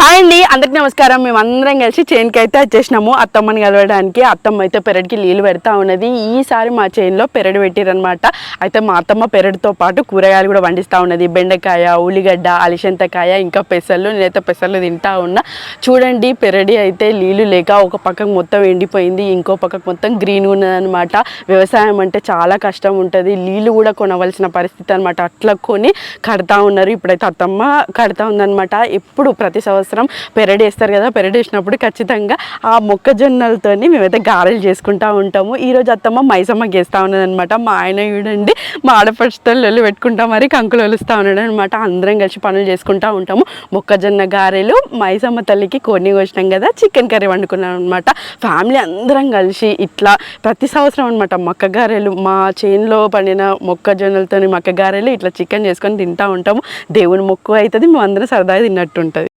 Hi అండి, అందరికి నమస్కారం. మేము అందరం కలిసి చేనుకి అయితే వచ్చేసినాము అత్తమ్మని కలవడానికి. అత్తమ్మ అయితే పెరడికి నీళ్ళు పెడతా ఉన్నది. ఈసారి మా చేనులో పెరడు పెట్టిరనమాట. అయితే మా అత్తమ్మ పెరడుతో పాటు కూరగాయలు కూడా పండిస్తూ ఉన్నది. బెండకాయ, ఉల్లిగడ్డ, అలిసెంతకాయ, ఇంకా పెసలు. నేనైతే పెసలు తింటా ఉన్నా. చూడండి, పెరడి అయితే నీళ్ళు లేక ఒక పక్కకు మొత్తం ఎండిపోయింది, ఇంకో పక్కకు మొత్తం గ్రీన్ ఉన్నదనమాట. వ్యవసాయం అంటే చాలా కష్టం ఉంటుంది. నీళ్ళు కూడా కొనవలసిన పరిస్థితి అనమాట. అట్లా కొని కడతా ఉన్నారు. ఇప్పుడైతే అత్తమ్మ కడతా ఉందనమాట. ఎప్పుడు ప్రతి సంవత్సరం పెరడు వేస్తారు కదా, పెరడు వేసినప్పుడు ఖచ్చితంగా ఆ మొక్కజొన్నలతోని మేమైతే గారెలు చేసుకుంటూ ఉంటాము. ఈరోజు అత్తమ్మ మైసమ్మకి వేస్తూ ఉన్నదనమాట. మా ఆయన చూడండి, మా ఆడపడుచుతో లొల్లి పెట్టుకుంటా మరి కంకులు ఒలుస్తూ ఉన్నాడు అనమాట. అందరం కలిసి పనులు చేసుకుంటూ ఉంటాము. మొక్కజొన్న గారెలు, మైసమ్మ తల్లికి కొన్ని కోసినాం కదా, చికెన్ కర్రీ వండుకున్నాం అనమాట. ఫ్యామిలీ అందరం కలిసి ఇట్లా ప్రతి సంవత్సరం అనమాట మొక్క గారెలు, మా చేనులో పండిన మొక్కజొన్నలతోని మొక్క గారెలు ఇట్లా చికెన్ చేసుకొని తింటూ ఉంటాము. దేవుని మొక్కు అవుతుంది, మేము అందరం సరదాగా తిన్నట్టు ఉంటుంది.